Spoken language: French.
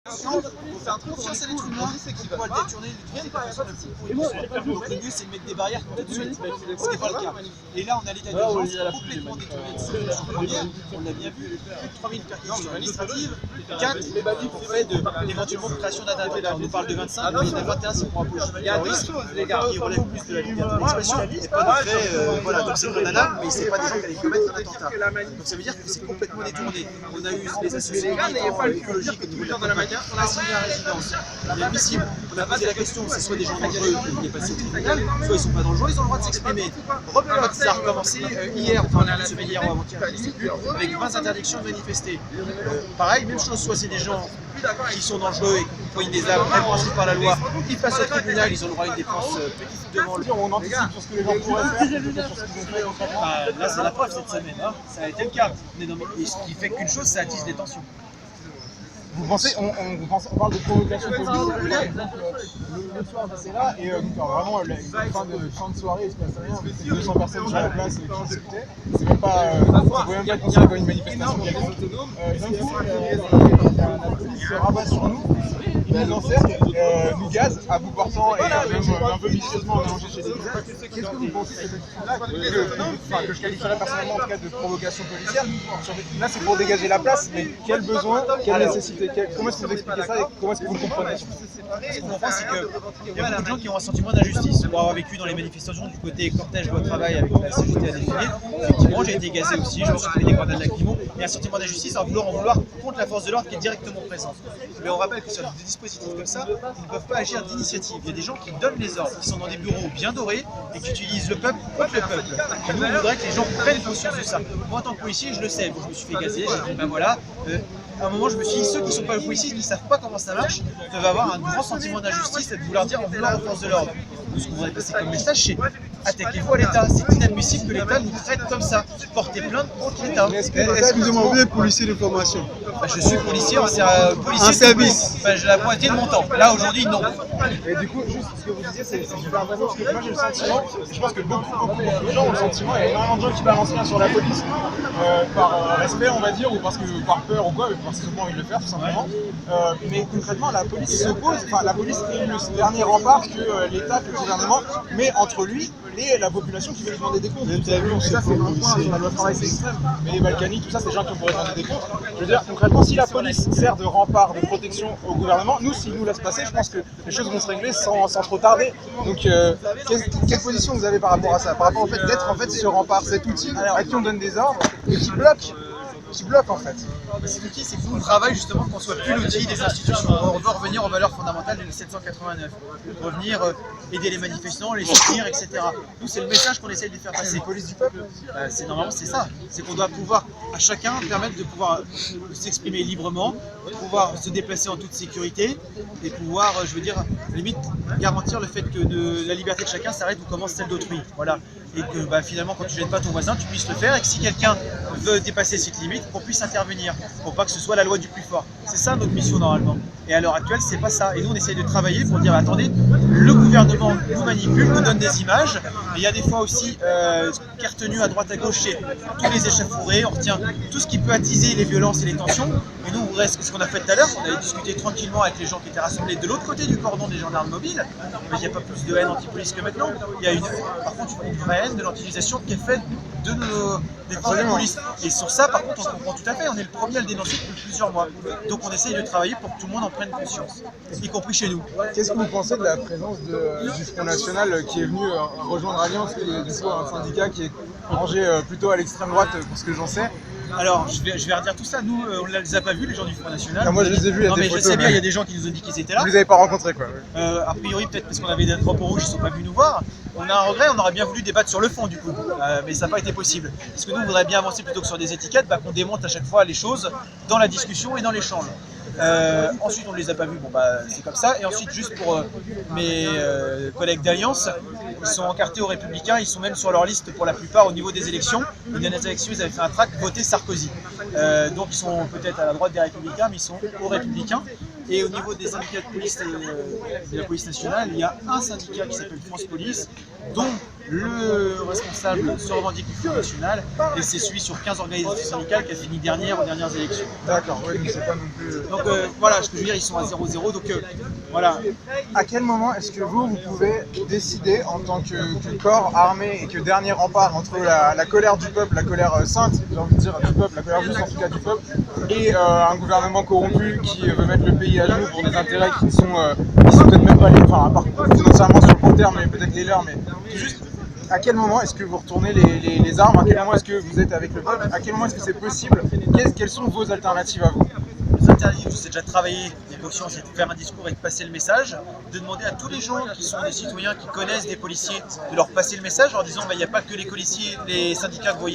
faire confiance à l'être humain, qui va le détourner, l'utiliser par personne donc le mieux c'est de mettre des barrières tout de suite, ce qui n'est pas le cas. Et là on a l'état d'urgence complètement détourné de cette solution première, on l'a bien vu, plus de 3000 perquisitions administratives, 4 pour fait d'éventuellement création d'un attentat. On nous parle de 25, mais il y en a 21 c'est pour un peu terroriste, qui relève plus de la liberté d'expression et pas de fait, voilà, donc c'est condamnable, mais c'est pas des gens qui allaient commettre un attentat. Donc ça veut dire que c'est complètement détourné. On a eu les associations écologiques au niveau de la matière, on a signé à résidence. Il est admissible. On a posé la question, c'est soit des gens dangereux qui est passé au tribunal, soit ils sont pas dangereux, ils ont le droit de s'exprimer. Rebelote, ça a recommencé hier, enfin on a la semaine hier ou avant-hier, avec 20 interdictions de manifester. Pareil, même chose, soit c'est des gens qui sont dangereux et qui poignent des armes répréhensibles par la loi, qui passent au tribunal, ils ont le droit à une défense petite devant le... On anticipe sur ce que les gens pourraient faire, sur ce qu'ils ont fait concrètement. Là c'est la preuve cette semaine, hein. Ça a été le cas. Et ce qui fait qu'une chose, ça attise les tensions. Vous pensez, on parle de provocation politique, par exemple, le soir j'étais là, et vraiment, une fin de soirée, il se passe rien, avec 200 personnes sur la place qui discutaient, c'est même pas, ça pouvait même pas être considéré comme une manifestation. D'un coup, la police se rabat sur nous, ils nous encerclent, nous gazent à bout portant et même un peu vicieusement mélangés chez des gens. Qu'est-ce que vous pensez de cette attitude-là, que je qualifierais personnellement en tout cas de provocation policière? Là c'est pour dégager la place, mais quel besoin, quelle nécessité? Comment est-ce que vous expliquez ça et comment est-ce que vous le comprenez? Ce qu'on comprend, c'est qu'il y a beaucoup de gens qui ont un sentiment d'injustice pour avoir vécu dans les manifestations du côté cortège au travail avec la CGT à défiler. Effectivement, j'ai été gazé aussi, je me suis pris des grenades lacrymo. Il y a un sentiment d'injustice en vouloir contre la force de l'ordre qui est directement présente. Mais on rappelle que sur des dispositifs comme ça, ils ne peuvent pas agir d'initiative. Il y a des gens qui donnent les ordres, qui sont dans des bureaux bien dorés et qui utilisent le peuple contre le peuple. Et nous, on voudrait que les gens prennent conscience de ça. Moi, en tant que policier, je le sais. Bon, je me suis fait gazer, j'ai dit, ben voilà. À un moment, je me suis dit, ceux qui ne sont pas policiers, qui ne savent pas comment ça marche, peuvent avoir un grand sentiment d'injustice et de vouloir dire en voulant aux forces de l'ordre. Ce qu'on voudrait passer comme message, c'est attaquez-vous à l'État. C'est inadmissible que l'État nous traite comme ça. Portez plainte contre l'État. Excusez-moi, vous êtes policier de formation? Je suis policier en service. J'ai la moitié de mon temps. Là, aujourd'hui, non. Et du coup, juste ce que vous disiez, c'est super intéressant parce que moi j'ai le sentiment, je pense que beaucoup de gens ont le sentiment, il y a énormément de gens qui balancent rien sur la police par respect, on va dire, ou parce que par peur ou quoi, parce qu'ils ont pas envie de le faire tout simplement. Mais concrètement, la police s'oppose, enfin la police est le dernier rempart que l'État, que le gouvernement met entre lui et la population qui veut lui demander des comptes. Et ça, c'est un point sur la loi travail, c'est extrême. Mais les Balkany, tout ça, c'est des gens qui pourraient demander des comptes. Je veux dire, concrètement, si la police sert de rempart, de protection au gouvernement, nous, s'ils nous laissent passer, je pense que les choses vont se régler sans trop tarder. Donc, quelle position vous avez par rapport à ça? Par rapport au fait d'être en fait ce rempart, cet outil à qui on donne des ordres et qui bloque en fait. Cet outil, c'est que nous, on travaille justement qu'on soit plus l'outil des institutions. On veut revenir aux valeurs fondamentales de 1789. Revenir aider les manifestants, les soutenir, etc. Nous, c'est le message qu'on essaye de faire passer. C'est police du peuple. Normalement, c'est ça. C'est qu'on doit pouvoir, à chacun, permettre de pouvoir s'exprimer librement, de pouvoir se déplacer en toute sécurité et pouvoir, je veux dire, limite, garantir le fait que la liberté de chacun s'arrête où commence celle d'autrui. Voilà. Et que finalement, quand tu ne gênes pas ton voisin, tu puisses le faire et que si quelqu'un veut dépasser cette limite, qu'on puisse intervenir pour pas que ce soit la loi du plus fort. C'est ça notre mission normalement. Et à l'heure actuelle, c'est pas ça. Et nous, on essaye de travailler pour dire attendez, le gouvernement nous manipule, nous donne des images. Et il y a des fois aussi qui est retenu à droite à gauche chez tous les échauffourés. On retient tout ce qui peut attiser les violences et les tensions. Et nous, on reste ce qu'on a fait tout à l'heure. On avait discuté tranquillement avec les gens qui étaient rassemblés de l'autre côté du cordon des gendarmes mobiles. Mais il n'y a pas plus de haine anti-police que maintenant. Il y a par contre une vraie haine de l'utilisation qui est faite de des forces de police. Et sur ça, par contre, on comprend tout à fait. On est le premier à le dénoncer depuis plusieurs mois. Donc on essaye de travailler pour que tout le monde en prenne conscience, y compris chez nous. Qu'est-ce que vous pensez de la présence du Front National qui est venu rejoindre Alliance, qui est du coup un syndicat qui est rangé plutôt à l'extrême droite, pour ce que j'en sais? Alors, je vais redire tout ça. Nous, on ne les a pas vus, les gens du Front National. Ah, moi, je les ai vus, il y a non, des mais photos, je sais bien, il y a des gens qui nous ont dit qu'ils étaient là. Vous les avez pas rencontrés, quoi. A priori, peut-être parce qu'on avait des drapeaux rouges, ils ne sont pas venus nous voir. On a un regret, on aurait bien voulu débattre sur le fond, du coup. Mais ça n'a pas été possible. Parce que nous, on voudrait bien avancer plutôt que sur des étiquettes, qu'on démonte à chaque fois les choses dans la discussion et dans l'échange. Ensuite, on ne les a pas vus, c'est comme ça. Et ensuite, juste pour mes collègues d'Alliance, ils sont encartés aux Républicains, ils sont même sur leur liste pour la plupart au niveau des élections. Les dernières élections, ils avaient fait un tract voter Sarkozy. Donc ils sont peut-être à la droite des Républicains, mais ils sont aux Républicains. Et au niveau des syndicats de police de la police nationale, il y a un syndicat qui s'appelle France Police, dont le responsable se revendique du Front National et c'est celui sur 15 organisations syndicales qui a fini dernière aux dernières élections. D'accord, oui, mais c'est pas non plus. Donc voilà, ce que je veux dire, ils sont à 0-0, donc voilà. À quel moment est-ce que vous pouvez décider en tant que corps armé et que dernier rempart entre la colère du peuple, la colère sainte, j'ai envie de dire, du peuple, la colère juste en tout cas du peuple, et un gouvernement corrompu qui veut mettre le pays à genoux pour des intérêts qui sont peut-être même pas les, enfin à part financièrement sur le court terme, mais peut-être les leurs, mais juste à quel moment est-ce que vous retournez les armes, à quel moment est-ce que vous êtes avec le peuple, à quel moment est-ce que c'est possible, quelles sont vos alternatives à vous? Les alternatives, c'est déjà de travailler, l'émotion, c'est de faire un discours et de passer le message, de demander à tous les gens qui sont des citoyens qui connaissent des policiers de leur passer le message en disant il n'y a pas que les policiers, les syndicats que vous voyez